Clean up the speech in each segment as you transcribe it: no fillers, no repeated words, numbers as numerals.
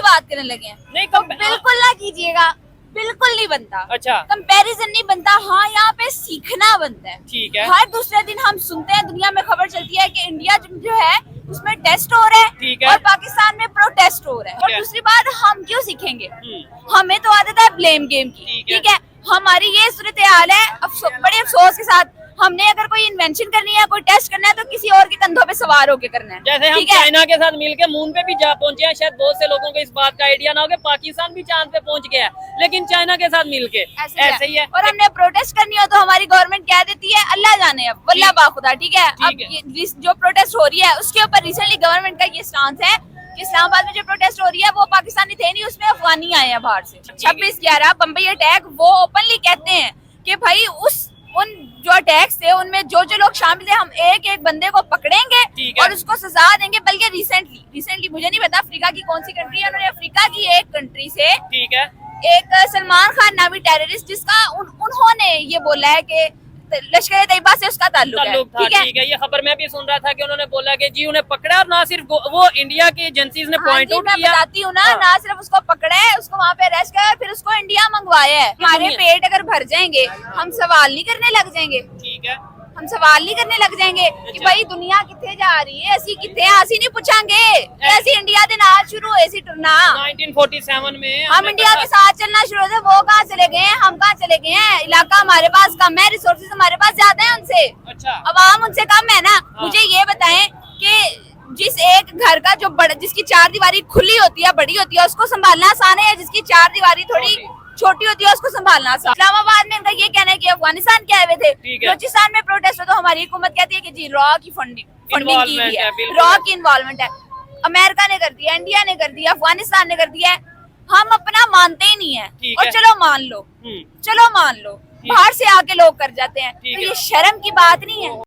बात करने लगे हैं। नहीं तो बिल्कुल ना कीजिएगा, बिल्कुल नहीं बनता। अच्छा, कंपैरिजन नहीं बनता। हाँ, यहाँ पे सीखना बनता है। ठीक है, हर दूसरे दिन हम सुनते हैं, दुनिया में खबर चलती है कि इंडिया जो है उसमें टेस्ट हो रहा है, ठीक है, और पाकिस्तान में प्रोटेस्ट हो रहा है। ठीक और है। दूसरी बात, हम क्यों सीखेंगे? हम्म, हमें तो आदत है ब्लेम गेम की। ठीक है। ठीक है, हमारी ये सूरत हाल है। बड़े अफसोस के साथ, हमने अगर कोई इन्वेंशन करनी है, कोई टेस्ट करना है, तो किसी और के कंधों पे सवार होके करना है। जैसे हम ठीक है, चाइना के साथ मिलके मून पे भी जा पहुंचे हैं, शायद बहुत से लोगों को इस बात का आइडिया ना हो कि पाकिस्तान भी चांद पे पहुंच गया है, लेकिन चाइना के साथ मिलके ऐसे ही है। और हमने प्रोटेस्ट करनी हो तो हमारी गवर्नमेंट कह देती है अल्लाह जाने, अब वल्लाह बाखुदा। ठीक है, अब ये जो प्रोटेस्ट हो रही है उसके ऊपर रिसेंटली गवर्नमेंट का ये स्टांस है कि इस्लामाबाद में जो प्रोटेस्ट हो रही है वो पाकिस्तानी थे नहीं, उसमें अफगानी आए हैं बाहर से। 26/11 बम्बई अटैक, वो ओपनली कहते हैं कि भाई उन जो अटैक्स थे उनमें जो लोग शामिल थे, हम एक एक बंदे को पकड़ेंगे और उसको सजा देंगे। बल्कि रिसेंटली मुझे नहीं पता अफ्रीका की कौन सी कंट्री है, उन्होंने अफ्रीका की एक कंट्री से, ठीक है, एक सलमान खान नामी टेररिस्ट, जिसका उन्होंने ये बोला है कि लश्कर तैयबा से उसका ताल्लुक है। ठीक है, ये खबर मैं भी सुन रहा था कि उन्होंने बोला कि जी उन्हें पकड़ा, और ना सिर्फ वो इंडिया की एजेंसीज ने पॉइंट आउट किया। मैं बताती हूँ ना सिर्फ उसको पकड़ा है, उसको वहाँ पे अरेस्ट किया है, फिर उसको इंडिया मंगवाया है। हमारे पेट अगर भर जाएंगे, हम सवाल नहीं करने लग जाएंगे। ठीक है, हम सवाल नहीं करने लग जाएंगे कि भाई दुनिया कितने जा रही है, ऐसी कितने आसी नहीं पूछांगे, ऐसी इंडिया के नाल शुरू हुए सी टुरना 1947 में हम इंडिया के साथ चलना शुरू होते, वो कहाँ चले गए हैं, हम कहाँ चले गए हैं। इलाका हमारे पास कम है, रिसोर्सेज हमारे पास ज्यादा है उनसे, अच्छा, अवाम उनसे कम है ना। मुझे ये बताएं कि जिस एक घर का जो जिसकी चार दीवारी खुली होती है, बड़ी होती है, उसको संभालना आसान है, या जिसकी चार दीवारी थोड़ी छोटी होती है उसको संभालना आसान? इस्लामाबाद में इनका ये कहना है कि अफगानिस्तान के आए हुए थे, बलूचिस्तान में प्रोटेस्ट हो तो हमारी हुकूमत कहती है कि जी रॉ की फंडिंग की हुई है, रॉ की इन्वॉल्वमेंट है। अमेरिका ने कर दिया, इंडिया ने कर दिया, अफगानिस्तान ने कर दिया है, हम अपना मानते ही नहीं है। और चलो मान लो, चलो मान लो, बाहर से आके लोग कर जाते हैं, तो ये शर्म की बात नहीं है?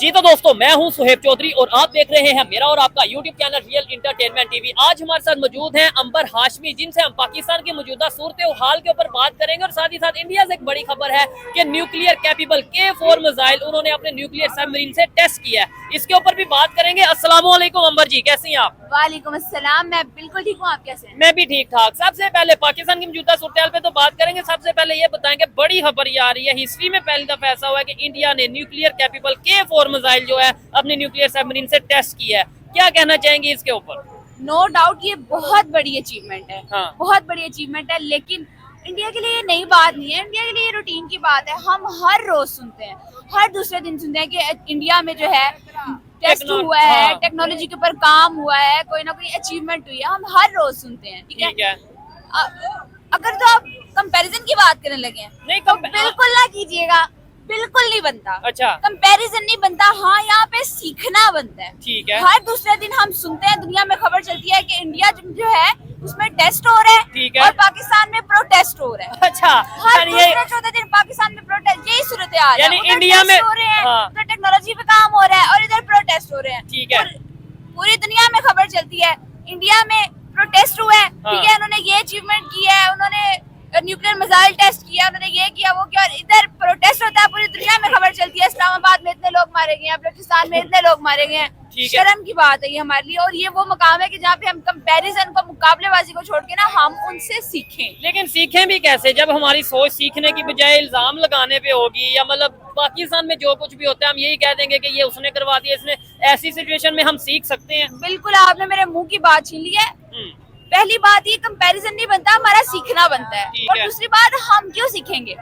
जी तो दोस्तों, मैं हूं सुहेब चौधरी और आप देख रहे हैं मेरा और आपका YouTube channel real entertainment TV. आज हमारे साथ मौजूद हैं अंबर हाशमी, जिनसे हम पाकिस्तान की मौजूदा सूरत हाल के ऊपर बात करेंगे, और साथ ही साथ इंडिया से एक बड़ी खबर है कि न्यूक्लियर कैपेबल K4 मिसाइल उन्होंने अपने न्यूक्लियर सबमरीन से टेस्ट किया है, इसके ऊपर भी बात करेंगे। अस्सलाम वालेकुम अंबर जी, कैसी हैं आप? वालेकुम अस्सलाम, मैं बिल्कुल ठीक हूँ, आप कैसे हैं? मैं भी ठीक ठाक। सबसे पहले पाकिस्तान की मौजूदा सूरत हाल पे तो बात करेंगे। सबसे पहले ये बताएंगे, बड़ी खबर ये आ रही है, हिस्ट्री में पहली दफा ऐसा हुआ है कि इंडिया ने न्यूक्लियर कैपेबल K4 मिसाइल जो है अपनी न्यूक्लियर सबमरीन से टेस्ट किया है, क्या कहना चाहेंगे इसके ऊपर? नो डाउट ये बहुत बड़ी अचीवमेंट है। हाँ। बहुत बड़ी अचीवमेंट है, लेकिन इंडिया के लिए ये नई बात नहीं है, इंडिया के लिए ये रूटीन की बात है। हम हर रोज सुनते हैं, हर दूसरे दिन सुनते हैं कि इंडिया में जो है टेस्ट हुआ है, टेक्नोलॉजी के ऊपर काम हुआ है, कोई ना कोई अचीवमेंट हुई है, हम हर रोज सुनते हैं। ठीक है, अगर तो आप कंपैरिजन की बात करने लगे हैं, नहीं तो बिल्कुल ना कीजिएगा, बिल्कुल नहीं बनता। अच्छा, कंपैरिजन नहीं बनता। हाँ, यहाँ पे सीखना बनता है। ठीक है, हर दूसरे दिन हम सुनते हैं, दुनिया में खबर चलती है कि इंडिया जो है उसमें टेस्ट हो रहा है, ठीक है, और पाकिस्तान में प्रोटेस्ट हो रहा है। अच्छा, हर दूसरे चौथे दिन पाकिस्तान में प्रोटेस्ट, यही सूरत हाल है। यानी इंडिया में हो रहे हैं, हाँ। तो टेक्नोलॉजी पे काम हो रहा है, और इधर प्रोटेस्ट हो रहे हैं। ठीक है, पूरी दुनिया में खबर चलती है, इंडिया में प्रोटेस्ट हुआ है। ठीक है, उन्होंने ये अचीवमेंट किया है, उन्होंने न्यूक्लियर मिसाइल टेस्ट किया, उन्होंने ये किया, वो किया, और इधर प्रोटेस्ट होता है, पूरी दुनिया में खबर चलती है इस्लामाबाद में इतने लोग मारे गए हैं, बलूचिस्तान में इतने लोग मारे गए हैं। शर्म की बात है ये हमारे लिए, और ये वो मकाम है कि जहाँ पे हम कंपैरिजन को, मुकाबलेबाजी को छोड़ के ना हम उनसे सीखें। लेकिन सीखें भी कैसे जब हमारी सोच सीखने की बजाय इल्जाम लगाने पे होगी, या मतलब पाकिस्तान में जो कुछ भी होता है हम यही कह देंगे कि ये उसने करवा दिया, इसने। ऐसी सिचुएशन में हम सीख सकते हैं? बिल्कुल, आपने मेरे मुंह की बात छीन ली है। पहली बात, ये कंपैरिजन नहीं बनता, हमारा सीखना बनता है। और दूसरी बात, हम क्यों सीखेंगे?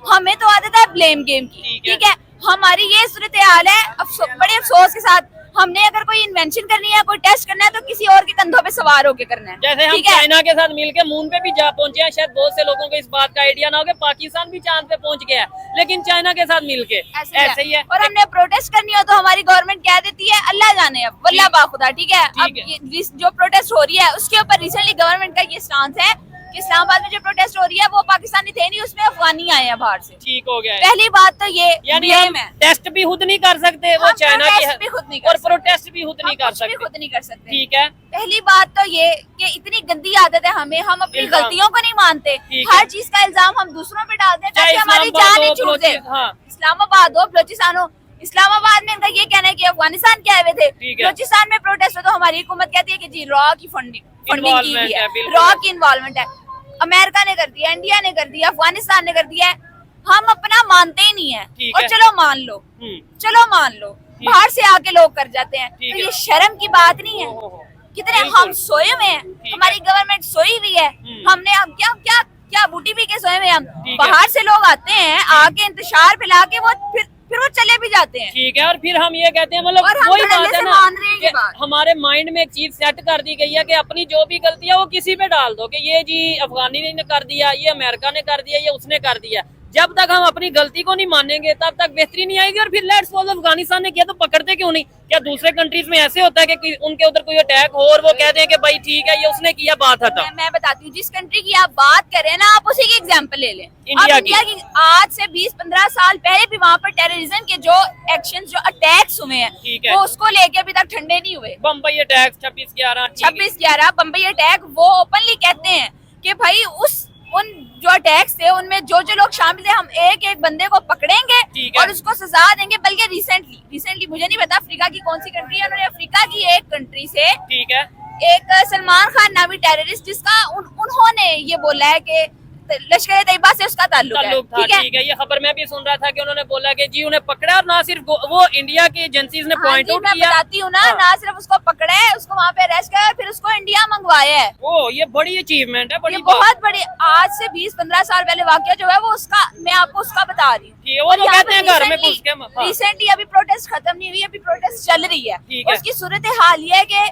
हमें तो आदत है ब्लेम गेम की। ठीक है, हमारी ये सूरत हाल है। बड़े अफसोस के साथ, हमने अगर कोई इन्वेंशन करनी है, कोई टेस्ट करना है, तो किसी और के कंधों पे सवार होके करना है। जैसे हम चाइना के साथ मिलके मून पे भी जा पहुंचे हैं, शायद बहुत से लोगों को इस बात का आइडिया ना हो कि पाकिस्तान भी चांद पे पहुंच गया है, लेकिन चाइना के साथ मिलके ऐसे ही है। और हमने प्रोटेस्ट करनी हो तो हमारी गवर्नमेंट कह देती है अल्लाह जाने, अब वल्लाह बाखुदा। ठीक है, अब ये जो प्रोटेस्ट हो रही है उसके ऊपर रिसेंटली गवर्नमेंट का ये स्टांस है कि इस्लामाबाद में जो प्रोटेस्ट हो रही है वो पाकिस्तानी थे नहीं, उसमें अफगानी आए हैं बाहर से। ठीक हो गया। पहली बात तो ये, यानी हम टेस्ट भी खुद नहीं कर सकते, वो चाइना की भी खुद नहीं और प्रोटेस्ट भी खुद नहीं कर सकते, खुद नहीं कर सकते। ठीक है, पहली बात तो ये कि इतनी गंदी आदत है हमें, हम अपनी गलतियों को नहीं मानते, हर चीज का इल्जाम हम दूसरों पे डालते हैं ताकि हमारी जान नहीं छूट जाए। इस्लामाबाद हो, बलूचिस्तान हो, इस्लामाबाद में इनका ये कहना है कि अफगानिस्तान के आए हुए थे, ठीक है। बलूचिस्तान में प्रोटेस्ट हो तो हमारी हुकूमत कहती है कि जी रॉ की फंडिंग की Involvement हुई है, है, बिल्कुल। रॉ की इन्वॉल्वमेंट है। अमेरिका ने कर दिया, इंडिया ने कर दिया, अफगानिस्तान ने कर दिया है, हम अपना मानते ही नहीं है। ठीक और है। चलो मान लो, चलो मान लो, ठीक। बाहर से आके लोग कर जाते हैं, ठीक तो है। ये शर्म की बात नहीं है। ओहो, कितने बिल्कुल। हम सोए हुए हैं, है। हमारी गवर्नमेंट सोई हुई है, हमने हम क्या क्या क्या बूटी पी के सोए हुए हैं हम। ठीक है। बाहर से लोग आते हैं, आके इंतशार फैला के वो फिर वो चले भी जाते हैं। ठीक है। और फिर हम ये कहते हैं मतलब और हम वही धड़ल्ले बात है से ना मान रहे हैं ये कि बात। हमारे माइंड में एक चीज सेट कर दी गई है कि अपनी जो भी गलती है वो किसी पे डाल दो कि ये जी अफगानी ने कर दिया, ये अमेरिका ने कर दिया, ये उसने कर दिया। जब तक हम अपनी गलती को नहीं मानेंगे तब तक बेहतरी नहीं आएगी। और फिर लेट्स सपोज अफगानिस्तान ने किया तो पकड़ते क्यों नहीं? क्या दूसरे कंट्रीज में ऐसे होता है कि उनके उधर कोई अटैक हो और वो कह दें कि भाई ठीक है ये उसने किया, बात खत्म। मैं बताती हूँ, जिस कंट्री की आप बात कर रहे हैं ना, आप उसी की एग्जांपल ले लें। इंडिया आप इंडिया की आज से 20-15 साल पहले भी वहाँ पर टेररिज्म के जो एक्शन, जो अटैक्स हुए हैं, ठीक है। वो उसको लेके अभी तक ठंडे नहीं हुए। बम्बई अटैक 26/11 26/11 बम्बई अटैक, वो ओपनली कहते हैं कि भाई उन जो अटैक्स थे उनमें जो जो लोग शामिल थे, हम एक एक बंदे को पकड़ेंगे ठीक है। और उसको सजा देंगे। बल्कि रिसेंटली मुझे नहीं पता अफ्रीका की कौन सी कंट्री है, उन्होंने अफ्रीका की एक कंट्री से ठीक है। एक सलमान खान नामी टेररिस्ट, जिसका उन्होंने ये बोला है कि लश्कर तैयबा से उसका ताल्लुक है, ताल्लुक था, ठीक है। ये खबर मैं भी सुन रहा था कि उन्होंने बोला कि जी उन्हें पकड़ा, और ना सिर्फ वो इंडिया की एजेंसीज ने हाँ पॉइंट जी, आउट मैं किया। बताती हूँ ना, हाँ। ना सिर्फ उसको पकड़ा है, उसको वहाँ पे अरेस्ट किया है, फिर उसको इंडिया मंगवाया है। ओ ये बड़ी अचीवमेंट है, ये बड़ी बात। बहुत बड़ी, आज से 20-15 साल पहले वाकया जो है वो उसका, मैं आपको उसका बता रही हूँ। ठीक है, वो तो कहते हैं घर में घुस के हाँ। रिसेंटली अभी प्रोटेस्ट खत्म नहीं हुई, अभी प्रोटेस्ट चल रही है। ठीक है। उसकी सूरत हाल ये है कि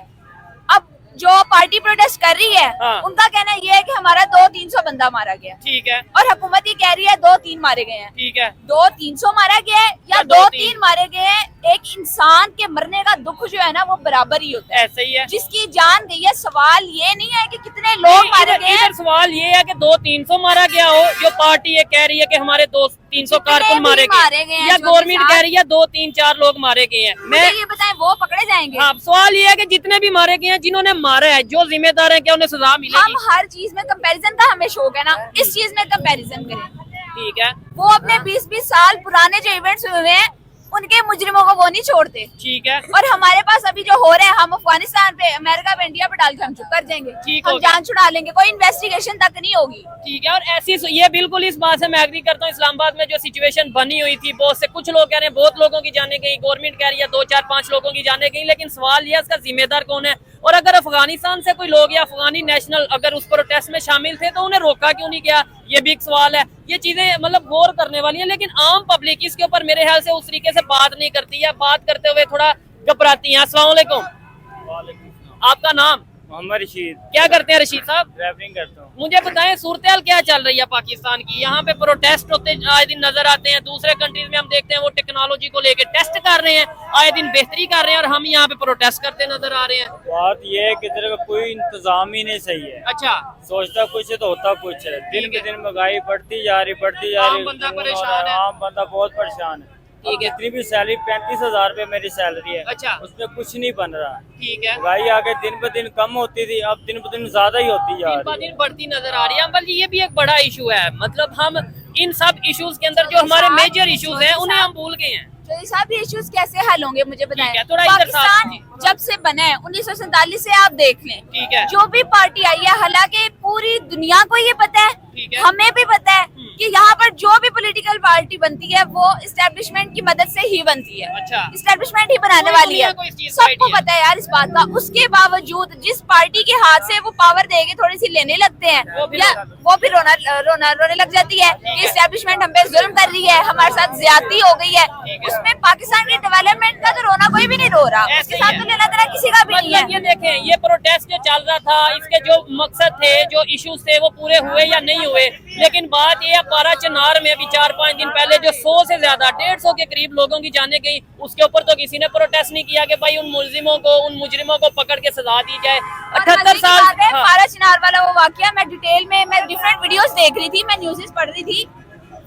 अब जो पार्टी प्रोटेस्ट कर रही है, हाँ। उनका कहना ये है कि हमारा 200-300 बंदा मारा गया, ठीक है। और हुकूमत ये कह रही है 2-3 मारे गए हैं। ठीक है। 200-300 मारा गया है या या 2-3 मारे गए हैं, एक इंसान के मरने का दुख जो है ना वो बराबर ही होता है। ऐसे ही है। जिसकी जान गई है, सवाल ये नहीं है कि कितने लोग मारे गए हैं, इधर सवाल ये है कि 200-300 मारा गया हो, जो पार्टी ये कह रही है कि हमारे 200-300 जितने कारकुन भी मारे मारे गए गए, हैं या जो गवर्नमेंट के कह साथ। रही है 2-3-4 लोग मारे गए हैं। मुझे ये बताएं वो पकड़े जाएंगे? हाँ, सवाल ये है कि जितने भी मारे गए हैं, जिन्होंने मारा है, जो जिम्मेदार है, क्या उन्हें सजा मिलेगी? हम हर चीज में कंपैरिजन का हमें शौक है ना, इस चीज में कंपैरिजन करें। ठीक है। वो अपने 20-20 साल पुराने जो इवेंट्स हुए हैं, उनके मुजरिमों को वो नहीं छोड़ते। ठीक है। और हमारे पास अभी जो हो रहा है, हम अफगानिस्तान पे, अमेरिका पे, इंडिया पे डाल के हम चुप कर जाएंगे, ठीक हो हम गया। जान छुड़ा लेंगे, कोई इन्वेस्टिगेशन तक नहीं होगी। ठीक है। और ऐसी ये बिल्कुल इस बात से मैं एग्री करता हूँ। इस्लामाबाद में जो सिचुएशन बनी हुई थी, बहुत से कुछ लोग कह रहे हैं बहुत लोगों की जाने गई, गवर्नमेंट कह रही है 2-4-5 लोगों की जाने गई, लेकिन सवाल ये है इसका जिम्मेदार कौन है? और अगर अफगानिस्तान से कोई लोग या अफगानी नेशनल अगर उस प्रोटेस्ट में शामिल थे तो उन्हें रोका क्यों नहीं गया? ये भी एक सवाल है। ये चीजें मतलब गौर करने वाली हैं, लेकिन आम पब्लिक इसके ऊपर मेरे ख्याल से उस तरीके से बात नहीं करती है, बात करते हुए थोड़ा घबराती है। अस्सलाम वालेकुम। आपका नाम? मोहम्मद रशीद, क्या करते हैं रशीद साहब? ड्राइविंग करता हूँ। मुझे बताएं सूरत-ए-हाल क्या चल रही है पाकिस्तान की? यहाँ पे प्रोटेस्ट होते आए दिन नजर आते हैं, दूसरे कंट्रीज में हम देखते हैं वो टेक्नोलॉजी को लेके टेस्ट कर रहे हैं, आए दिन बेहतरी कर रहे हैं, और हम यहाँ पे प्रोटेस्ट करते नजर आ रहे हैं। बात ये है कि इधर का कोई इंतजाम ही नहीं सही है। अच्छा। सोचता कुछ है तो होता कुछ है। दिन पे दिन महंगाई बढ़ती जा रही आम बंदा परेशान है। आम बंदा बहुत परेशान है। ठीक है। जितनी भी सैलरी 35,000 रुपए मेरी सैलरी है, अच्छा। उसमें कुछ नहीं बन रहा। ठीक है। महंगाई आगे दिन पे दिन कम होती थी, अब दिन पे दिन ज्यादा ही होती जा दिन रही ब है। दिन बढ़ती नजर आ रही है। बल्कि ये भी एक बड़ा इशू है, मतलब हम इन सब इश्यूज के अंदर जो हमारे मेजर इश्यूज हैं उन्हें हम भूल गए हैं। चौधरी साहब ये इश्यूज कैसे हल होंगे मुझे बताएं। ठीक है, थोड़ा इधर साथ पाकिस्तान कीजिए। जब से बना है 1947 से आप देख लें, ठीक है। जो भी पार्टी आई है, हालांकि पूरी दुनिया को ये पता है, ठीक है। हमें भी पता है कि यहाँ पर जो भी पॉलिटिकल पार्टी बनती है वो इस्टेब्लिशमेंट की मदद से ही बनती है। अच्छा। इस्टेब्लिशमेंट ही बनाने पूरी वाली दुनिया है, को इस चीज का सबको idea है। पता है यार इस बात का। उसके बावजूद जिस पार्टी के हाथ से वो पावर देके थोड़ी सी लेने लगते हैं, या वो फिर रोने लग जाती है कि इस्टेब्लिशमेंट हम पे जुल्म कर रही है, हमारे साथ ज्यादती हो गई है। उसमें पाकिस्तान की डेवलपमेंट का तो रोना कोई भी नहीं रो रहा, ऐसे उसके ही साथ है। तो लेना देना किसी का भी नहीं मतलब ये है। देखें, ये प्रोटेस्ट जो चल रहा था, इसके जो मकसद थे, जो इश्यूज थे, वो पूरे हुए या नहीं हुए, लेकिन बात ये है पारा चनार में अभी 4-5 दिन पहले जो 100 से ज्यादा 150 के करीब लोगों की जाने गई, उसके ऊपर तो किसी ने प्रोटेस्ट नहीं किया कि भाई उन मुलजिमों को, उन मुजरिमों को पकड़ के सजा दी जाए। 78 साल। हाँ। पारा चिनार वाला वो वाकया मैं डिटेल में, मैं डिफरेंट वीडियोस देख रही थी, मैं न्यूज़ पढ़ रही थी।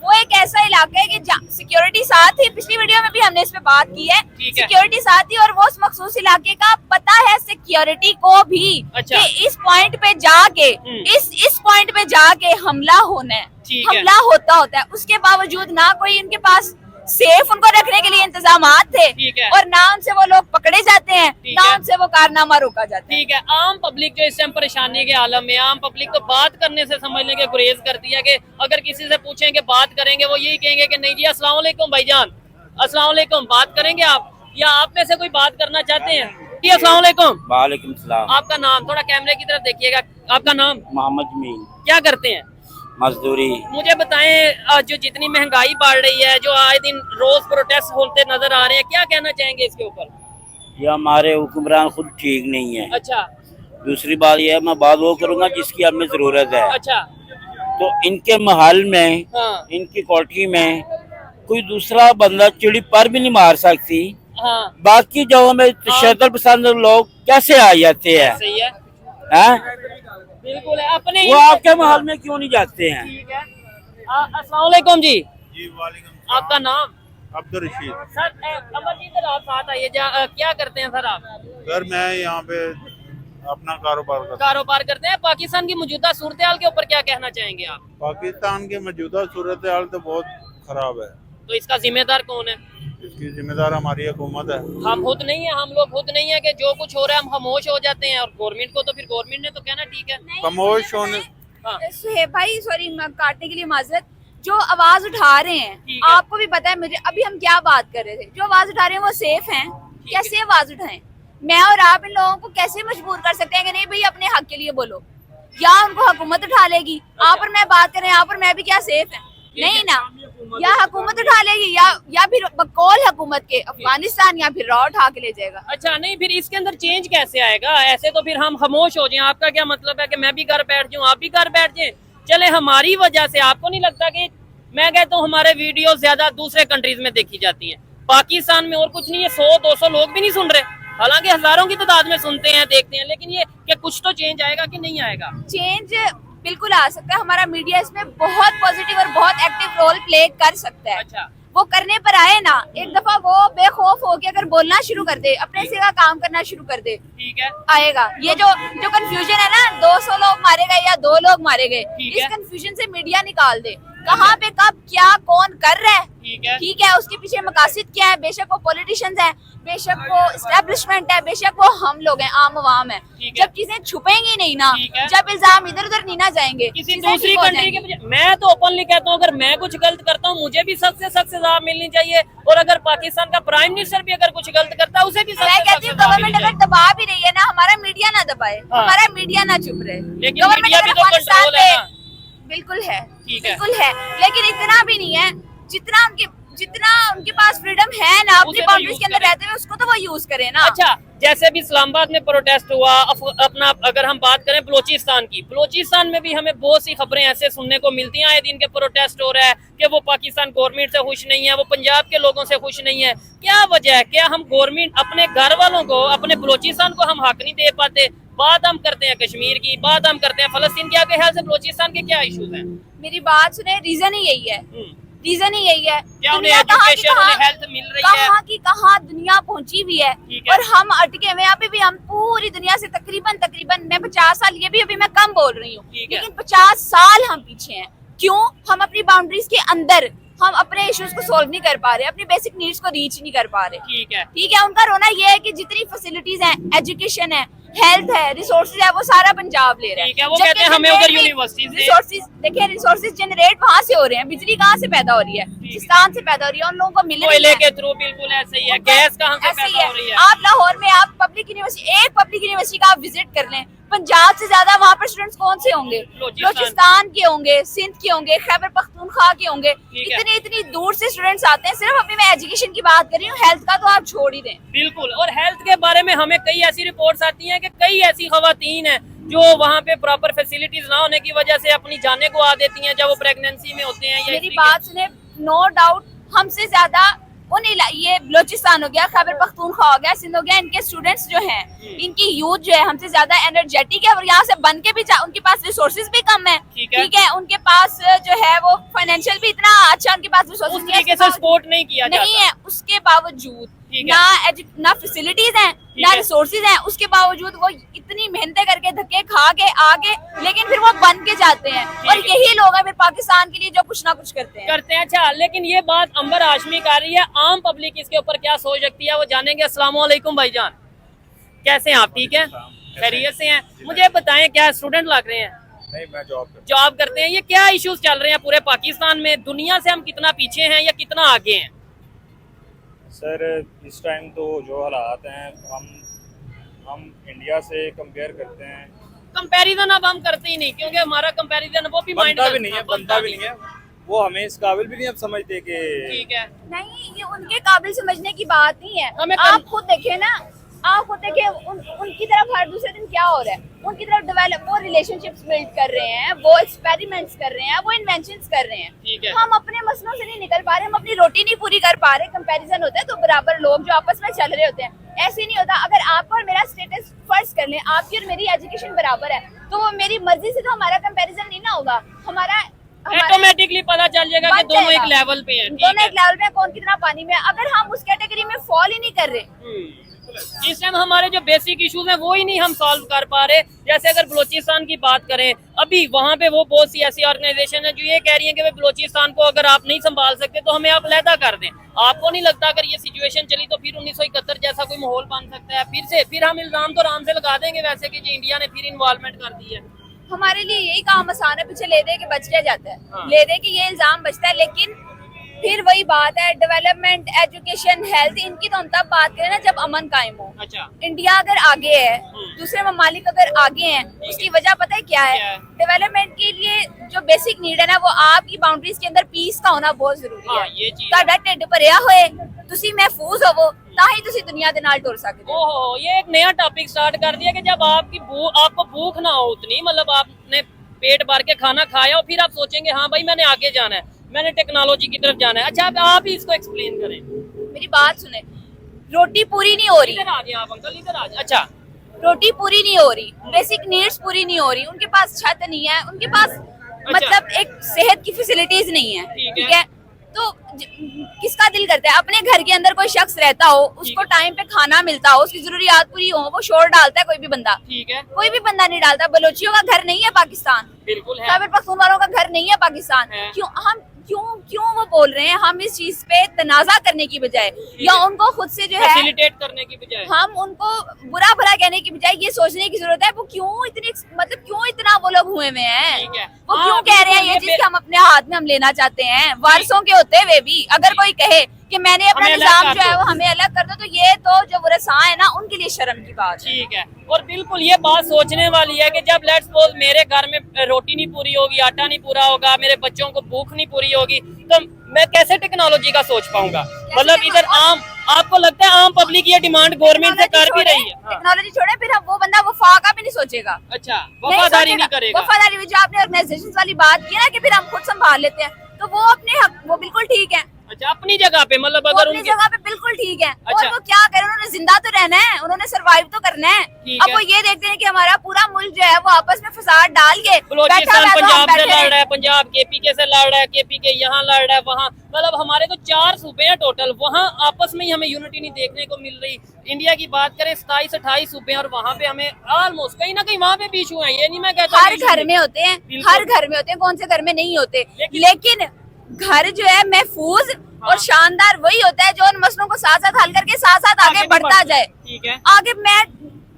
वो एक ऐसा इलाका है कि सिक्योरिटी साथ ही, पिछली वीडियो में भी हमने इस पे बात की है, ठीक है। सिक्योरिटी साथ ही, और वो उस मखसूस इलाके का पता है सिक्योरिटी को भी अच्छा। कि इस पॉइंट पे जाके, इस पॉइंट पे जाके हमला होना है, ठीक है। हमला होता है। उसके बावजूद ना कोई इनके पास सेफ उनको रखने के लिए इंतजामात थे, ठीक है। और ना उनसे वो लोग पकड़े जाते हैं, ठीक ना है। उनसे वो कारनामा रोका जाता है। ठीक है, आम पब्लिक जो इस टाइम परेशानी के आलम में, आम पब्लिक तो बात करने से समझने के गुरेज करती है कि अगर किसी से पूछेंगे बात करेंगे, वो यही कहेंगे कि नहीं जी अस्सलाम वालेकुम भाईजान, अस्सलाम वालेकुम, बात करेंगे आप, या आप में से कोई बात करना चाहते हैं? जी अस्सलाम वालेकुम। वालेकुम सलाम। आपका नाम, थोड़ा कैमरे की तरफ देखिएगा, आपका नाम? मोहम्मद जमील। क्या करते हैं? मजदूरी। मुझे बताएं, जो जितनी महंगाई बढ़ रही है, जो आए दिन रोज प्रोटेस्ट होते नजर आ रहे हैं, क्या कहना चाहेंगे इसके ऊपर? ये हमारे हुक्मरान खुद ठीक नहीं है। अच्छा दूसरी बात यह है, मैं बात वो करूँगा जिसकी हमें जरूरत है। अच्छा। तो इनके महल में, हाँ इनकी कोठी में कोई दूसरा बंदा चिड़ी पर भी नहीं मार सकती। हाँ बाकी जगहों में तशद्दुद पसंद लोग कैसे आ जाते हैं? सही है, हैं? बिल्कुल है, अपने वो आपके महल में क्यों नहीं जाते हैं? ठीक है। अस्सलाम वालेकुम जी, जी वालेकुम। आपका नाम? अब्दुल रशीद। सर अमरजीत सर, आप साथ आइए, क्या करते हैं सर आप? सर मैं यहाँ पे अपना कारोबार करता कारोबार करते हैं। पाकिस्तान की मौजूदा सूरत हाल के ऊपर क्या कहना चाहेंगे आप? हूँ। पाकिस्तान की मौजूदा सूरत हाल तो बहुत खराब है। तो इसका जिम्मेदार कौन है? इसकी जिम्मेदार हमारी हुकूमत है। हम खुद नहीं है, हम लोग खुद नहीं है कि जो कुछ हो रहा है हम खामोश हो जाते हैं, और गवर्नमेंट को तो फिर गवर्नमेंट ने तो कहना ठीक है। खामोश होने हाँ सुहेब भाई, सॉरी काटने के लिए माजरत, जो आवाज उठा रहे हैं, ठीक है। आपको भी पता है, मुझे अभी हम क्या बात कर रहे थे, जो आवाज उठा रहे हैं वो सेफ हैं? कैसे आवाज उठाएं? मैं और आप इन लोगों को कैसे मजबूर कर सकते हैं कि नहीं भाई अपने हक के लिए बोलो? या उनको हुकूमत उठा लेगी? आप और मैं बात करें, आप और मैं भी क्या सेफ है? नहीं ना, या हुकूमत उठा लेगी, या फिर बकौल हुकूमत के अफगानिस्तान या फिर रॉ उठा के ले जाएगा। अच्छा, नहीं फिर इसके अंदर चेंज कैसे आएगा? ऐसे तो फिर हम खामोश हो जाएं। आपका क्या मतलब है कि मैं भी घर बैठ जाऊं, आप भी घर बैठ जाएं? चले हमारी वजह से, आपको नहीं लगता कि मैं कहता हूँ हमारे वीडियो ज्यादा दूसरे कंट्रीज में देखी जाती हैं, पाकिस्तान में और कुछ नहीं है, 100-200 लोग भी नहीं सुन रहे, हालांकि हजारों की तादाद में सुनते हैं, देखते हैं, लेकिन ये कि कुछ तो चेंज आएगा कि नहीं आएगा? चेंज बिल्कुल आ सकता है, हमारा मीडिया इसमें बहुत पॉजिटिव और बहुत एक्टिव रोल प्ले कर सकता है। अच्छा, वो करने पर आए ना, एक दफा वो बेखौफ होके अगर बोलना शुरू कर दे, अपने से का काम करना शुरू कर दे, ठीक है। आएगा। ये जो कंफ्यूजन है ना, 200 लोग मारे गए या 2 लोग मारे गए, ठीक इस है। कंफ्यूजन से मीडिया निकाल दे, कहाँ पे कब क्या कौन कर रहा है, ठीक है। ठीक है, उसके पीछे मकासद क्या है। बेशक वो पॉलिटिशियंस हैं, बेशक वो एस्टेब्लिशमेंट है, बेशक वो हम लोग हैं, आम आवाम है। ठीक है। जब चीजें छुपेंगी नहीं ना, ठीक है। जब इल्जाम इधर उधर नहीं ना जाएंगे, किसी चीजें दूसरी ठीक हो कंट्री के जाएंगी। मैं तो ओपनली कहता हूँ, अगर मैं कुछ गलत करता हूँ मुझे भी सख्त से सख्त सजा मिलनी चाहिए, और अगर पाकिस्तान का प्राइम मिनिस्टर भी अगर कुछ गलत करता है उसे भी मैं कहती हूँ गवर्नमेंट अगर दबा भी रही है ना, हमारा मीडिया ना दबाए, हाँ। हमारा मीडिया ना चुप रहे। लेकिन गवर्नमेंट मीडिया भी अगर तो अफगानिस्तान कंट्रोल है ना। बिल्कुल है, ठीक है। बिल्कुल है, लेकिन इतना भी नहीं है जितना उनके पास फ्रीडम है ना, अपनी उसे तो बाउंड्रीज use के अंदर करें। रहते हुए, उसको तो वो यूज करे ना। अच्छा, जैसे भी इस्लामाबाद में प्रोटेस्ट हुआ, अपना अगर हम बात करें बलोचिस्तान की, बलोचिस्तान में भी हमें बहुत सी खबरें ऐसे सुनने को मिलती हैं, आए दिन के प्रोटेस्ट हो रहा है कि वो पाकिस्तान गवर्नमेंट से खुश नहीं है, वो पंजाब के लोगों से खुश नहीं है। क्या वजह है? क्या हम गवर्नमेंट अपने घर वालों को, अपने बलोचिस्तान को हम हक नहीं दे पाते? बात हम करते हैं कश्मीर की, बात हम करते हैं फलस्तीन की, आपके ख्याल से बलोचिस्तान के क्या इशूज हैं? मेरी बात सुने, रीजन ही यही है, रीजन ही यही है। क्या उन्हें दुनिया कहाँ की एजुकेशन, उन्हें हेल्थ मिल रही है? कहाँ की कहाँ दुनिया पहुंची हुई है, ठीक है। और हम अटके हुए हैं। अभी भी हम पूरी दुनिया से तकरीबन मैं 50 साल, ये भी अभी मैं कम बोल रही हूँ, ठीक है। लेकिन 50 साल हम पीछे हैं। क्यों? हम अपनी बाउंड्रीज के अंदर हम अपने इश्यूज को सोल्व नहीं कर पा रहे, अपनी बेसिक नीड्स को रीच नहीं कर पा रहे। ठीक है। ठीक है, उनका रोना ये है कि जितनी फैसिलिटीज हैं, एजुकेशन है, हेल्थ है, रिसोर्सेज है, वो सारा पंजाब ले रहा है। ठीक है, वो कहते हैं हमें उधर यूनिवर्सिटीज दे। रिसोर्सेज देखिए, रिसोर्सेज जनरेट वहां से हो रहे हैं, बिजली कहाँ से पैदा हो रही है? पाकिस्तान से पैदा हो रही है, उन लोगों को मिल रही कोयले है। के थ्रू, बिल्कुल ऐसे ही है। गैस कहाँ से ऐसे ही पैदा हो रही है? आप लाहौर में आप पब्लिक यूनिवर्सिटी का आप विजिट कर लें, पंजाब से ज्यादा वहाँ पर स्टूडेंट्स कौन से होंगे? बलूचिस्तान के होंगे, सिंध के होंगे, खैबर पख्तूनख्वा के होंगे। ठीक है। इतनी दूर से स्टूडेंट्स आते हैं। सिर्फ अभी मैं एजुकेशन की बात कर रही हूँ, हेल्थ का तो आप छोड़ ही दें। बिल्कुल, और हेल्थ के बारे में हमें कई ऐसी रिपोर्ट्स आती हैं कि कई ऐसी खवातीन हैं जो वहाँ पे प्रॉपर फैसिलिटीज ना होने की वजह से अपनी जाने को आ देती हैं जब वो प्रेगनेंसी में होते हैं। या मेरी बात सुने, नो डाउट हमसे ज्यादा ये बलोचिस्तान हो गया, खैबर पख्तूनख्वा हो गया, सिंध हो गया, इनके स्टूडेंट्स जो हैं, इनकी यूथ जो है हमसे ज्यादा एनर्जेटिक है, और यहाँ से बन के भी उनके पास रिसोर्सेज भी कम है। ठीक है, उनके पास जो है वो फाइनेंशियल भी इतना अच्छा, उनके पास उस रिसोर्सेज तरीके से सपोर्ट नहीं किया नहीं जाता। है। उसके बावजूद ठीक है। ना फैसिलिटीज हैं, ना रिसोर्सेज हैं, उसके बावजूद वो इतनी मेहनतें करके धक्के खा के आगे, लेकिन फिर वो बन के जाते हैं। और यही लोग हैं फिर पाकिस्तान के लिए जो कुछ ना कुछ करते हैं। अच्छा, लेकिन ये बात अंबर हाशमी कर रही है, आम पब्लिक इसके ऊपर क्या सोच रखती है वो जानेंगे। अस्सलाम वालेकुम भाईजान, कैसे हैं आप? ठीक है, खैरियत से हैं? मुझे बताएं, क्या स्टूडेंट लग रहे हैं? नहीं, मैं जॉब करते हैं। ये क्या इश्यूज चल रहे हैं पूरे पाकिस्तान में? दुनिया से हम कितना पीछे हैं या कितना आगे हैं? सर इस टाइम तो जो हालात हैं, हम इंडिया से कंपेयर करते हैं। कंपैरिजन अब हम करते ही नहीं, क्योंकि हमारा कंपैरिजन वो भी बनता भी नहीं है, वो हमें इस काबिल भी नहीं अब समझते कि ठीक है। नहीं, ये उनके काबिल समझने की बात नहीं है। हमें आप खुद देखें ना, आप खुद देखें उनकी तरफ हर दूसरे दिन क्या हो रहा है। उनकी तरफ डेवलप, वो रिलेशनशिप्स बिल्ड कर रहे हैं, वो एक्सपेरिमेंट्स कर रहे हैं, वो इन्वेंशंस कर रहे ठीक है। हैं। हम अपने मसलों से नहीं निकल पा रहे, हम अपनी रोटी नहीं पूरी कर पा रहे। कंपैरिजन होता है तो बराबर लोग जो आपस में चल रहे होते हैं, ऐसे नहीं होता। अगर आपका और मेरा स्टेटस फर्ज कर लें, आपकी और मेरी एजुकेशन बराबर है, तो वो मेरी मर्जी से तो हमारा कंपैरिजन नहीं ना होगा। हमारा ऑटोमेटिकली पता चल जाएगा कि दोनों एक लेवल पे हैं। दोनों एक लेवल पे, कौन कितना पानी में। अगर हम उस कैटेगरी में फॉल ही नहीं कर रहे, इस टाइम हमारे जो बेसिक इश्यूज हैं वो ही नहीं हम सॉल्व कर पा रहे। जैसे अगर बलूचिस्तान की बात करें, अभी वहाँ पे वो बहुत सी ऐसी ऑर्गेनाइजेशन है जो ये कह रही है कि भाई बलूचिस्तान को अगर आप नहीं संभाल सकते तो हमें आप अलहदा कर दें। आपको नहीं लगता अगर ये सिचुएशन चली तो फिर 1971 जैसा कोई माहौल बन सकता है? फिर हम इल्जाम तो आराम से लगा देंगे वैसे कि जी इंडिया ने फिर इन्वॉल्वमेंट कर दी है। हमारे लिए यही काम आसान है, पीछे ले दे के बच के जाता है। हाँ। ले दे के ये इल्जाम बचता है, लेकिन फिर वही बात है, डेवलपमेंट, एजुकेशन, हेल्थ, इनकी तो हम तब बात करें ना जब अमन कायम हो। अच्छा, इंडिया अगर आगे है, दूसरे ममालिक अगर आगे हैं, उसकी वजह पता है क्या है? डेवलपमेंट के लिए जो बेसिक नीड है ना, वो आपकी बाउंड्रीज के अंदर पीस का होना बहुत जरूरी हाँ, है। ये चीज ਤੁਹਾਡਾ ਢਿੱਡ ਭਰਿਆ ਹੋਏ, ਤੁਸੀਂ महफूज होवो, ताही ਤੁਸੀਂ दुनिया ਦੇ ਨਾਲ टुर सकते हो। ओहो, ये एक नया टॉपिक स्टार्ट कर दिया कि जब आपको भूख ना हो उतनी, मतलब आपने पेट भर के खाना खाया और फिर आप सोचेंगे हाँ भाई मैंने आगे जाना है, मैंने टेक्नोलॉजी की तरफ जाना है। अच्छा, अब आप ही इसको एक्सप्लेन करें। मेरी बात सुने, रोटी पूरी नहीं हो रही। इधर आ जाए आप अंकल, इधर आ जाए। अच्छा, रोटी पूरी नहीं हो रही, बेसिक नीड्स पूरी नहीं हो रही, उनके पास छत नहीं है, उनके पास मतलब एक सेहत की फैसिलिटीज नहीं है। ठीक है, तो किसका दिल करता है अपने घर के अंदर कोई शख्स रहता हो, उसको टाइम पे खाना मिलता हो, उसकी जरूरियात पूरी हो, वो शोर डालता है? कोई भी बंदा, ठीक है, कोई भी बंदा नहीं डालता। बलोचियों का घर नहीं है पाकिस्तान, बिल्कुल है। खैबर पख्तूनख्वा का घर नहीं है पाकिस्तान। है। क्यों वो बोल रहे हैं? हम इस चीज पे तनाजा करने की बजाय या उनको खुद से जो है फैसिलिटेट करने की बजाय, हम उनको बुरा भला कहने की बजाय ये सोचने की जरूरत है वो क्यों इतना वो लोग हुए हुए हैं। ठीक है। वो क्यों कह रहे हैं ये चीज कि हम अपने हाथ में हम लेना चाहते हैं? वारसों के होते हुए भी अगर कोई कहे कि मैंने अपना हमें अलग निजाम कर जो है दो। वो हमें अलग कर दो, तो ये तो जो वरसा है ना उनके लिए शर्म की बात है। ठीक है। और बिल्कुल ये बात सोचने वाली है कि जब लेट्स सपोज मेरे घर में रोटी नहीं पूरी होगी, आटा नहीं पूरा होगा, मेरे बच्चों को भूख नहीं पूरी होगी, तो मैं कैसे टेक्नोलॉजी का सोच पाऊंगा? मतलब इधर आपको लगता है आम पब्लिक ये डिमांड गवर्नमेंट से कर भी रही है? हाँ। टेक्नोलॉजी छोड़े, फिर हम वो बंदा वफा का भी नहीं सोचेगा। अच्छा, वफादारी नहीं करेगा। वफादारी जो आपने ऑर्गेनाइजेशन वाली बात की ना कि फिर हम खुद संभाल लेते हैं, तो वो अपने हक, वो बिल्कुल ठीक है। अच्छा, अपनी जगह पे, मतलब वो अगर अपनी उनके जगह पे बिल्कुल ठीक है। अच्छा। और वो क्या करें, उन्होंने जिंदा तो रहना है, उन्होंने सरवाइव तो करना है। ठीक अब है। वो ये देखते हैं कि हमारा पूरा मुल्क जो है वो आपस में फसाद डाल के बलूचिस्तान बैठा पंजाब से बैठे लड़ हैं। रहा है, पंजाब केपीके से लड़ रहा है, केपीके यहाँ लड़ रहा है, वहाँ मतलब हमारे तो 4 सूबे हैं टोटल, वहाँ आपस में ही हमें यूनिटी नहीं देखने को मिल रही। इंडिया की बात करें 27-28 सूबे हैं और वहाँ पे हमें ऑलमोस्ट कहीं ना कहीं वहाँ पे भी इशू है। ये नहीं मैं कहता हर घर में होते हैं, बिल्कुल। हर घर में होते हैं, कौन से घर में नहीं होते। लेकिन- लेकिन घर जो है महफूज और शानदार वही होता है जो उन मसलों को साथ साथ हल करके साथ साथ आगे भी बढ़ता जाए। ठीक है।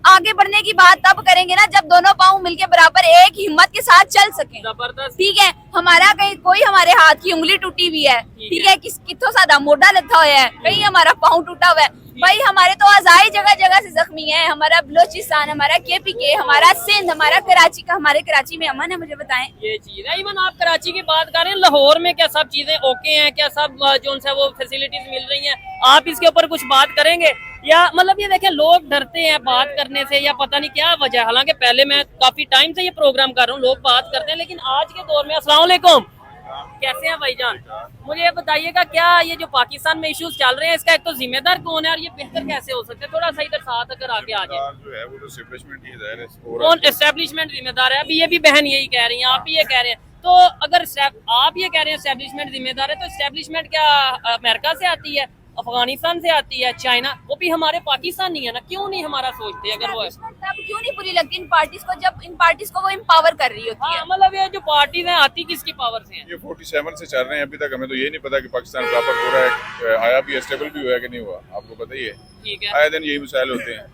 आगे बढ़ने की बात तब करेंगे ना जब दोनों पाँव मिलके बराबर एक हिम्मत के साथ चल सके। जबरदस्त। ठीक है, हमारा कहीं कोई हमारे हाथ की उंगली टूटी हुई है, ठीक है, कितो सादा मोटा लथा हुआ है, कहीं हमारा पाँव टूटा हुआ है, भाई हमारे तो आजाई जगह जगह से जख्मी है। हमारा बलोचिस्तान, हमारा केपीके, हमारा सिंध, हमारा कराची का, हमारे कराची में अमन है, मुझे बताएं। ये चीज है। इवन आप कराची की बात कर रहे हैं, लाहौर में क्या सब चीजें ओके हैं? क्या सब जो उनसे वो फैसिलिटीज मिल रही हैं? आप इसके ऊपर कुछ बात करेंगे? या मतलब ये देखें लोग डरते हैं बात करने से या पता नहीं क्या वजह। हालांकि पहले मैं काफी टाइम से ये प्रोग्राम कर रहा हूँ, लोग बात करते हैं, लेकिन आज के दौर में अस्सलाम वालेकुम, कैसे हैं भाईजान? मुझे ये बताइएगा क्या ये जो पाकिस्तान में इश्यूज चल रहे हैं इसका एक तो जिम्मेदार कौन है और ये बेहतर कैसे हो सकते हैं? थोड़ा सा इधर साथ अगर आगे आ जाए। जो है वो तो एस्टेब्लिशमेंट ही है। कौन एस्टेब्लिशमेंट जिम्मेदार है? अभी ये भी बहन यही कह रही हैं, आप भी ये कह रहे हैं, तो अगर आप ये कह रहे हैं एस्टेब्लिशमेंट जिम्मेदार है, तो एस्टेब्लिशमेंट क्या अमेरिका से आती है? अफगानिस्तान से आती है, चाइना, वो भी हमारे पाकिस्तान नहीं है ना, क्यों नहीं हमारा सोचते अगर वो है? तब क्यों नहीं बुरी लगती इन पार्टीज को जब इन पार्टीज को वो एम्पावर कर रही होती है। हाँ, मतलब ये जो पार्टीज हैं आती किसकी पावर से हैं? ये 47 से चल रहे हैं अभी तक, हमें तो ये नहीं पता कि पाकिस्तान प्रॉपर हो रहा है, आया भी है, स्टेबल भी हुआ है कि नहीं हुआ, आपको पता ही है। ठीक है। आए दिन यही मिसाइल होते हैं,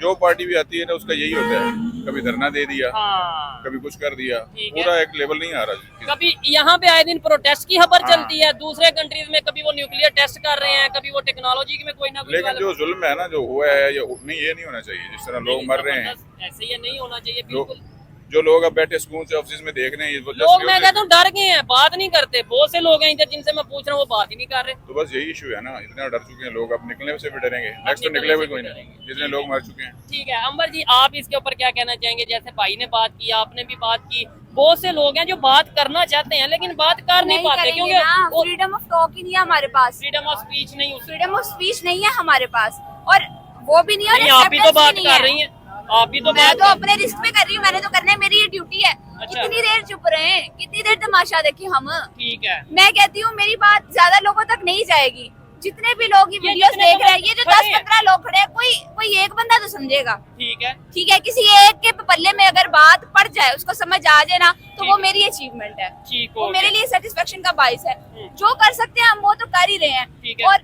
जो पार्टी भी आती है ना उसका यही होता है, कभी धरना दे दिया, हाँ, कभी कुछ कर दिया, ठीक है। पूरा एक लेवल नहीं आ रहा। कभी यहाँ पे आए दिन प्रोटेस्ट की खबर हाँ। चलती है, दूसरे कंट्रीज में कभी वो न्यूक्लियर टेस्ट कर रहे हैं, कभी वो टेक्नोलॉजी में कोई ना कोई लेकिन जो जुल्म है ना जो हुआ है ये नहीं होना चाहिए, जिस तरह लोग मर रहे हैं, ऐसे ये नहीं होना चाहिए जो बिल्कुल। जो लोग अब बैठे सुकून से ऑफिस में देख रहे हैं, ये लोग मैं कहता हूँ डर गए हैं, बात नहीं करते। बहुत से लोग हैं इधर जिनसे मैं पूछ रहा हूँ वो बात ही नहीं कर रहे। तो बस यही इशू है ना, इतना डर चुके हैं लोग, अब निकलने से भी डरेंगे, नेक्स्ट तो निकले हुए कोई नहीं, जितने लोग मर चुके हैं। ठीक है अंबर जी, आप इसके ऊपर क्या कहना चाहेंगे? जैसे भाई ने बात की, आपने भी बात की, बहुत से लोग हैं जो बात करना चाहते हैं लेकिन बात कर नहीं पाते क्योंकि फ्रीडम ऑफ टॉक ही नहीं है हमारे पास, फ्रीडम ऑफ स्पीच नहीं, फ्रीडम ऑफ स्पीच नहीं है हमारे पास, और वो भी नहीं है। नहीं, आप भी तो बात कर रही हैं, आप भी तो मैं बात तो अपने रिस्क पे कर रही हूँ, मैंने तो करना है, मेरी ये ड्यूटी है। अच्छा। कितनी देर चुप रहे हैं, कितनी देर तमाशा देखें हम। ठीक है। मैं कहती हूँ मेरी बात ज्यादा लोगों तक नहीं जाएगी, जितने भी लोग ये वीडियोस जितने देख रहे हैं, ये जो खड़े हैं। 10-15 लोग खड़े हैं, कोई एक बंदा तो समझेगा। ठीक है, ठीक है, किसी एक के पल्ले में अगर बात पड़ जाए, उसको समझ आ जाए ना, तो ठीक वो है। मेरी अचीवमेंट है, ठीक वो हो मेरे गया। लिए सेटिस्फेक्शन का बाइस है। जो कर सकते हैं हम वो तो कर ही रहे हैं। ठीक है।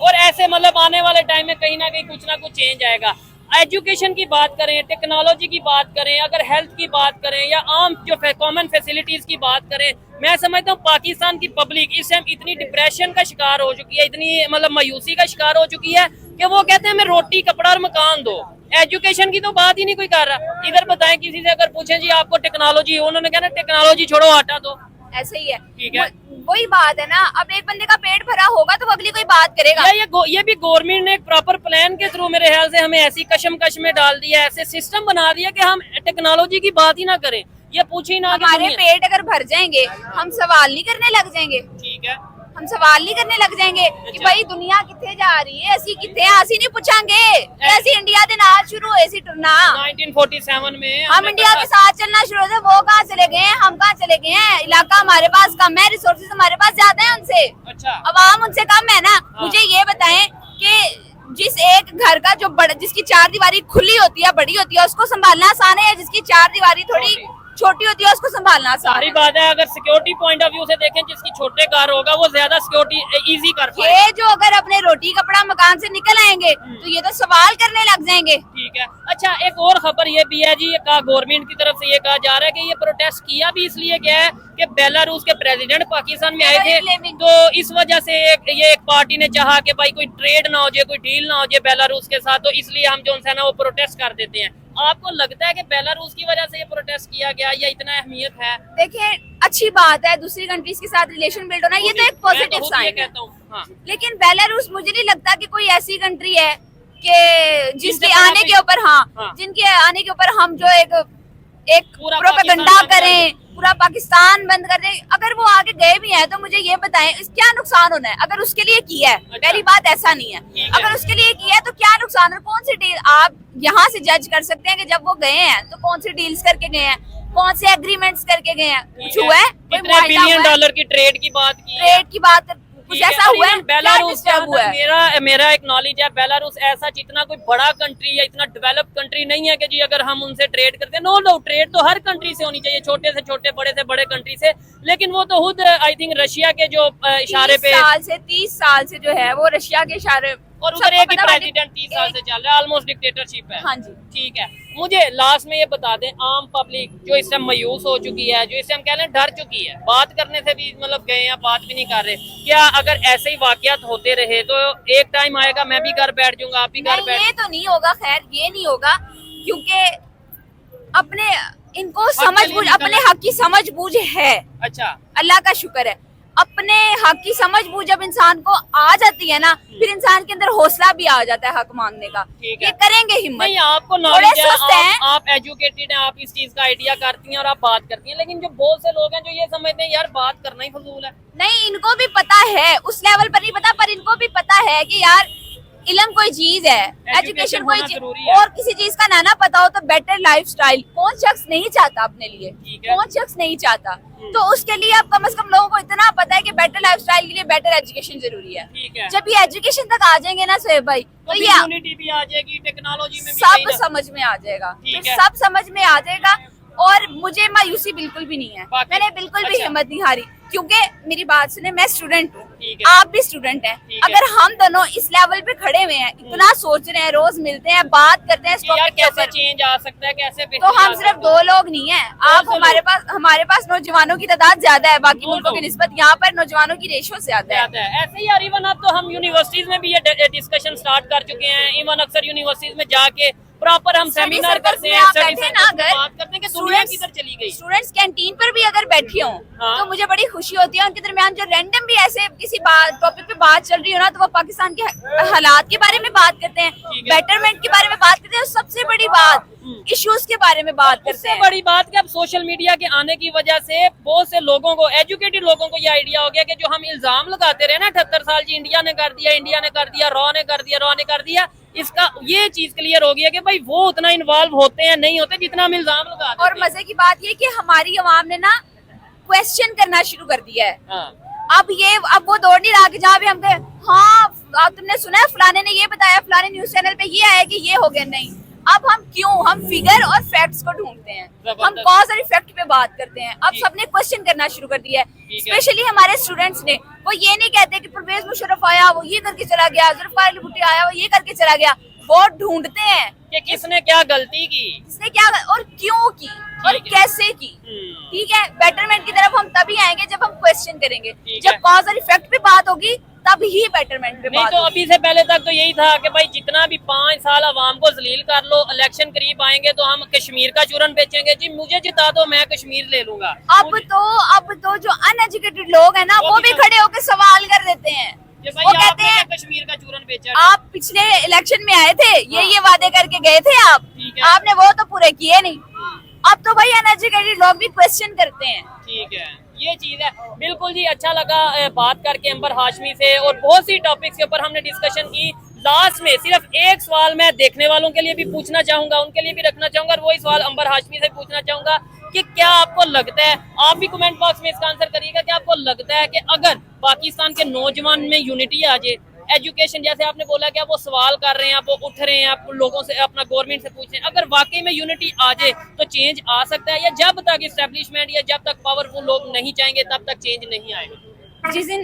और ऐसे मतलब आने वाले टाइम में कहीं ना कहीं कुछ ना कुछ चेंज आएगा। एजुकेशन की बात करें, टेक्नोलॉजी की बात करें, अगर हेल्थ की बात करें या आम जो कॉमन फैसिलिटीज की बात करें, मैं समझता हूँ पाकिस्तान की पब्लिक इस टाइम इतनी डिप्रेशन का शिकार हो चुकी है, इतनी मतलब मायूसी का शिकार हो चुकी है कि वो कहते हैं हमें रोटी कपड़ा और मकान दो। एजुकेशन की तो बात ही नहीं कोई कर रहा। इधर बताएं, किसी से अगर पूछें जी आपको टेक्नोलॉजी, उन्होंने कहना टेक्नोलॉजी छोड़ो, आटा दो। ऐसे ही है। ठीक है। वही बात है ना, अब एक बंदे का पेट भरा होगा तो अगली कोई बात करेगा। या ये भी गवर्नमेंट ने एक प्रॉपर प्लान के थ्रू मेरे ख्याल से हमें ऐसी कशमकश में डाल दिया, ऐसे सिस्टम बना दिया कि हम टेक्नोलॉजी की बात ही ना करें, ये पूछे ही ना कि हमारे दुनिया- पेट अगर भर जाएंगे, हम सवाल नहीं करने लग जाएंगे। ठीक है। हम सवाल नहीं करने लग जाएंगे कि अच्छा। भाई दुनिया कितने जा रही है, ਅਸੀਂ कितने ਅਸੀਂ नहीं पूछांगे ऐसी इंडिया के नाल शुरू हुए सी टुरना। 1947 में हम इंडिया के साथ चलना शुरू हुए, वो कहाँ चले गए हैं, हम कहाँ चले गए हैं। इलाका हमारे पास कम है, रिसोर्सेज हमारे पास ज्यादा है उनसे, अच्छा। अवाम उनसे कम है ना। हाँ। मुझे ये बताएं कि जिस एक घर का जो बड़ा, जिसकी चार दीवारी खुली होती है, बड़ी होती है, उसको संभालना आसान है, या जिसकी चार दीवारी थोड़ी छोटी होती है उसको संभालना आसान सारी है? बात है, अगर सिक्योरिटी पॉइंट ऑफ व्यू से देखें, जिसकी छोटे घर होगा वो ज्यादा सिक्योरिटी इजी कर पाए। ये जो अगर अपने रोटी कपड़ा मकान से निकल आएंगे तो ये तो सवाल करने लग जाएंगे। ठीक है। अच्छा, एक और खबर ये भी है जी, ये कहा गवर्नमेंट की तरफ से ये कहा जा रहा है कि ये प्रोटेस्ट किया भी इसलिए गया है कि बेलारूस के प्रेसिडेंट पाकिस्तान में आए थे, तो इस वजह से ये एक पार्टी ने चाहा कि भाई कोई ट्रेड ना हो जाए, कोई डील ना हो जाए बेलारूस के साथ, तो इसलिए हम जो है ना वो प्रोटेस्ट कर देते हैं। आपको लगता है कि बेलारूस की वजह से ये प्रोटेस्ट किया गया या इतना अहमियत है? देखिए, अच्छी बात है दूसरी कंट्रीज के साथ रिलेशन बिल्ड होना, ये तो एक पॉजिटिव ये साइन है। कहता हूँ। हाँ। लेकिन बेलारूस मुझे नहीं लगता कि कोई ऐसी कंट्री है कि जिसके जिनसे आने के ऊपर हाँ। जिनके आने के ऊपर हम जो एक पूरा प्रोपेगेंडा पाकिस्तान करें, पूरा पाकिस्तान बंद कर दें। अगर वो आगे गए भी हैं तो मुझे ये बताएं इस क्या नुकसान होना है अगर उसके लिए किया है। अच्छा। पहली बात ऐसा नहीं है, ठीक है। अगर उसके लिए किया है तो क्या नुकसान है, कौन सी डील आप यहाँ से जज कर सकते हैं कि जब वो गए हैं तो कौन सी डील्स करके गए हैं, कौन से एग्रीमेंट्स करके गए हैं, कुछ हुआ है, कोई कितने मुआहदा बिलियन हुआ है? डॉलर की ट्रेड की बात की है। ट्रेड की बात कुछ ठीक है। ऐसा हुआ है, अरे क्या बेलारूस डिस्टर्ब हुआ है? मेरा एक नॉलेज है, बेलारूस ऐसा जितना कोई बड़ा कंट्री या इतना डेवलप कंट्री नहीं है कि जी अगर हम उनसे ट्रेड करते हैं। नो नो, ट्रेड तो हर कंट्री से होनी चाहिए, छोटे से छोटे, बड़े से बड़े कंट्री से, लेकिन वो तो खुद आई थिंक रशिया के जो इशारे पे 30 साल से जो है वो रशिया के इशारे, और उधर सबको एक ही पता प्रेसिडेंट 30 साल से चल रहा है, ऑलमोस्ट डिक्टेटरशिप है। हाँ जी। ठीक है। मुझे लास्ट में ये बता दें, आम पब्लिक जो इस टाइम मायूस हो चुकी है, जो इस टाइम कह लें डर चुकी है, बात करने से भी मतलब गए हैं, बात भी नहीं कर रहे, क्या अगर ऐसे ही वाकयात होते रहे तो एक टाइम आएगा मैं भी घर बैठ जाऊंगा, आप भी घर नहीं, बैठ? ये तो नहीं होगा, खैर ये नहीं होगा, क्योंकि अपने इनको के समझ लिए बूझ, निकलना- अपने हक की समझ बूझ है, अच्छा। अल्लाह का शुक्र है। अपने हक की समझ बूझ जब इंसान को आ जाती है ना, फिर इंसान के अंदर हौसला भी आ जाता है हक मांगने का। ठीक है। ये करेंगे हिम्मत। नहीं, आपको थोड़े नॉलेज है, सुस्त हैं। आप एजुकेटेड हैं, आप इस चीज का आइडिया करती हैं और आप बात करती हैं, लेकिन जो बहुत से लोग हैं जो ये समझते हैं यार बात करना ही फजूल है। नहीं, इनको भी पता है, उस लेवल पर नहीं पता, पर इनको भी पता है कि यार इल्म कोई चीज है, एजुकेशन कोई होना चीज, जरूरी है। और किसी चीज का ना पता हो तो बेटर लाइफस्टाइल कौन शख्स नहीं चाहता अपने लिए, ठीक है। कौन शख्स नहीं चाहता। तो उसके लिए अब कम से कम लोगों को इतना पता है कि बेटर लाइफस्टाइल के लिए बेटर एजुकेशन जरूरी है। ठीक है। जब ये एजुकेशन तक आ जाएंगे ना सोहेब भाई, तो तो ये यूनिटी भी आ जाएगी, टेक्नोलॉजी में भी सब कहीं ना- समझ में आ जाएगा, ठीक तो है। सब समझ में आ जाएगा। और मुझे मायूसी बिल्कुल भी नहीं है, बाकी- मैंने बिल्कुल भी अच्छा। हिम्मत नहीं हारी, क्योंकि मेरी बात सुने, मैं स्टूडेंट हूँ, ठीक है। आप भी स्टूडेंट हैं। ठीक है। अगर हम दोनों इस लेवल पे खड़े हुए हैं, इतना सोच रहे हैं, रोज मिलते हैं, बात करते हैं इस कि यार टॉपिक के कैसे ऊपर, चेंज आ सकता है, कैसे तो बेहतरी हम आ सिर्फ सकती है। 2 लोग नहीं हैं। आप से हमारे पास नौजवानों की तादाद ज्यादा है बाकी दो मुल्कों की लोग। निस्बत, यहाँ पर नौजवानों की रेशो ज्यादा है। आता है ऐसे ही यार। इवन अब तो हम यूनिवर्सिटीज में भी ये डिस्कशन स्टार्ट कर चुके हैं। इवन अक्सर यूनिवर्सिटीज में जाके प्रॉपर हम स्टडी सेमिनार सर्कल्स करते में हैं, आप स्टडी बैठे ना, सर्कल्स में अगर बात करते हैं कि दुनिया किधर चली गई। स्टूडेंट्स कैंटीन पर भी अगर बैठे हों, हाँ। तो मुझे बड़ी खुशी होती है। उनके दरमियान जो रैंडम भी ऐसे किसी टॉपिक पे बात चल रही हो ना, तो वो पाकिस्तान के हालात के बारे में बात करते हैं, ठीक है। बेटरमेंट के बारे में बात करते हैं, और सबसे बड़ी बात इश्यूज के बारे में बात करते उससे हैं। बड़ी बात कि अब सोशल मीडिया के आने की वजह से बहुत से लोगों को, एजुकेटेड लोगों को ये आइडिया हो गया कि जो हम इल्जाम लगाते रहे ना 78 साल जी, इंडिया ने कर दिया, इंडिया ने कर दिया, रॉ ने कर दिया, रॉ ने कर दिया, इसका ये चीज क्लियर हो गया कि भाई वो उतना इन्वॉल्व होते हैं नहीं होते जितना हम इल्जाम लगाते और मजे की बात ये कि हमारी अवाम ने ना क्वेश्चन करना शुरू कर दिया है। हाँ। अब वो दौड़ नहीं रहा कि जहाँ भी हम गए, हाँ तुमने सुना है फलाने ने ये बताया, फलाने न्यूज चैनल पे ये आया कि ये हो गया, नहीं। अब हम फिगर और फैक्ट्स को ढूंढते हैं, हम जबरदस्त। कॉज और इफेक्ट पे बात करते हैं। अब ठीक। सबने क्वेश्चन करना शुरू कर दिया है, ठीक है। स्पेशली हमारे स्टूडेंट्स ने। वो ये नहीं कहते कि परवेज मुशर्रफ आया वो ये करके चला गया, जुल्फिकार अली भुट्टो आया वो ये करके चला गया, वो ढूंढते हैं कि किसने क्या गलती की। किसने क्या और क्यों की और ठीक है। कैसे की। ठीक है, बेटरमेंट की तरफ हम तभी आएंगे जब हम क्वेश्चन करेंगे, ठीक है। जब कॉज और इफेक्ट पे बात होगी तब ही बेटरमेंट पे नहीं बात तो होगी। अभी से पहले तक तो यही था कि भाई जितना भी 5 साल अवाम को जलील कर लो, इलेक्शन करीब आएंगे तो हम कश्मीर का चूरन बेचेंगे, जी मुझे जिता दो मैं कश्मीर ले लूंगा। अब तो जो अनएजुकेटेड लोग हैं ना, वो वो भी भी खड़े होकर सवाल कर देते हैं। कि भाई वो कहते आपने हैं कश्मीर का चूरन बेचा। आप पिछले इलेक्शन में आए थे, ये वादे करके गए थे आप, ठीक है। आपने वो तो पूरे किए नहीं। अब तो भाई अनएजुकेटेड लोग भी क्वेश्चन करते हैं। ठीक है, ये चीज है। बिल्कुल जी, अच्छा लगा बात करके अंबर हाशमी से, और बहुत सी टॉपिक्स के ऊपर हमने डिस्कशन की। लास्ट में सिर्फ एक सवाल मैं देखने वालों के लिए भी पूछना चाहूंगा, उनके लिए भी रखना चाहूंगा, और वही सवाल अंबर हाशमी से पूछना चाहूंगा कि क्या आपको लगता है, आप भी कमेंट बॉक्स में इसका आंसर करिएगा, कि आपको लगता है कि अगर पाकिस्तान के नौजवान में यूनिटी आ जाए, एजुकेशन जैसे आपने बोला कि आप वो सवाल कर रहे हैं, आप वो उठ रहे हैं, आप लोगों से अपना गवर्नमेंट से पूछ रहे हैं, अगर वाकई में यूनिटी आ जाए तो चेंज आ सकता है, या जब तक इस्टेब्लिशमेंट या जब तक पावरफुल लोग नहीं चाहेंगे तब तक चेंज नहीं आएगा? जिस दिन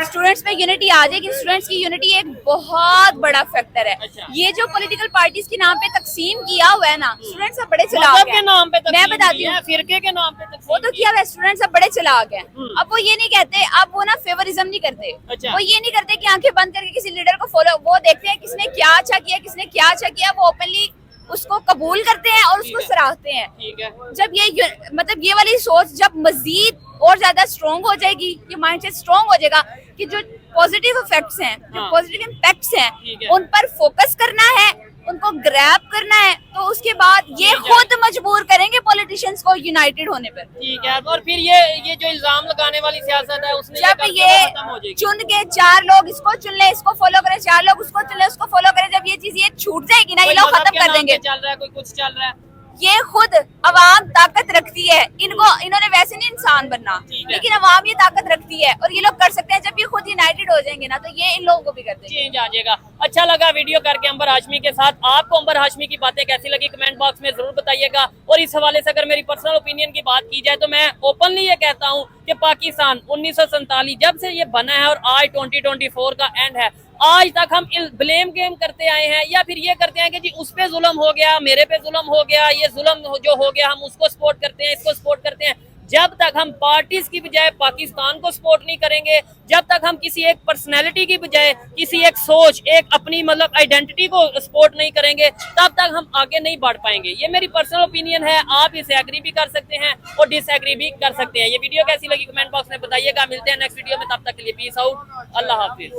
स्टूडेंट्स में यूनिटी आ जाएगी, स्टूडेंट्स की यूनिटी एक बहुत बड़ा फैक्टर है। अच्छा। ये जो पॉलिटिकल पार्टीज के नाम पे तकसीम किया हुआ है ना, स्टूडेंट्स अब बड़े चलाक मजहब के हैं। नाम पे मैं तकसीम बताती की है, हूँ, फिरके के नाम पे तकसीम वो तो की किया हुआ है, स्टूडेंट्स अब बड़े चलाक हैं। हम्म। अब वो ये नहीं कहते, अब वो ना फेवरिज्म नहीं करते, अच्छा। वो ये नहीं करते कि आंखें बंद करके किसी लीडर को फॉलो, वो देखते हैं किसने क्या अच्छा किया, किसने क्या अच्छा किया, वो ओपनली उसको कबूल करते हैं और उसको ठीक है। सराहते हैं। ठीक है। जब मतलब ये वाली सोच जब मजीद और ज्यादा स्ट्रॉन्ग हो जाएगी, ये माइंडसेट स्ट्रॉन्ग हो जाएगा कि जो पॉजिटिव इफेक्ट्स हैं, जो हाँ। पॉजिटिव इम्पैक्ट्स हैं, ठीक है। उन पर फोकस करना है, उनको ग्रैब करना है, तो उसके बाद ये ठीक है। खुद मजबूर करेंगे पॉलिटिशियंस को यूनाइटेड होने पर। ठीक है, और फिर ये जो इल्जाम लगाने वाली सियासत है उसने जब करके ये वो खत्म हो जाएगी। चुन के 4 लोग इसको चुन ले, इसको फॉलो करें, 4 लोग उसको चुन ले, उसको फॉलो करें, जब ये चीज ये छूट जाएगी ना, ये कोई लोग मजहब खत्म के कर नाम पे देंगे। चल रहा है, कोई कुछ चल रहा है। ये खुद अवाम ताकत रखती है, इन्होंने वैसे नहीं इंसान बनना, ठीक है। लेकिन अवाम ये ताकत रखती है और ये लोग कर सकते हैं। जब ये खुद यूनाइटेड हो जाएंगे ना, तो ये इन लोगों को भी कर देंगे। चेंज आ जाएगा। अच्छा लगा वीडियो करके अंबर हाशमी के साथ। आपको अंबर हाशमी की बातें कैसी लगी कमेंट बॉक्स में जरूर बताइएगा। और इस हवाले से अगर मेरी पर्सनल ओपिनियन की बात की जाए तो मैं ओपनली ये कहता हूँ कि पाकिस्तान 1947 जब से ये बना है और आज 2024 का एंड है, आज तक हम ब्लेम गेम करते आए हैं, या फिर ये करते हैं कि जी उस पे जुल्म हो गया, मेरे पे जुल्म हो गया, ये जुल्म जो हो गया हम उसको सपोर्ट करते हैं, इसको सपोर्ट करते हैं। जब तक हम पार्टीज की बजाय पाकिस्तान को सपोर्ट नहीं करेंगे, जब तक हम किसी एक पर्सनैलिटी की बजाय किसी एक सोच, एक अपनी मतलब आइडेंटिटी को सपोर्ट नहीं करेंगे, तब तक हम आगे नहीं बढ़ पाएंगे। ये मेरी पर्सनल ओपिनियन है, आप इसे एग्री भी कर सकते हैं और डिसएग्री भी कर सकते हैं। ये वीडियो कैसी लगी कमेंट बॉक्स में बताइएगा। मिलते हैं नेक्स्ट वीडियो में, तब तक के लिए पीस आउट, अल्लाह हाफिज।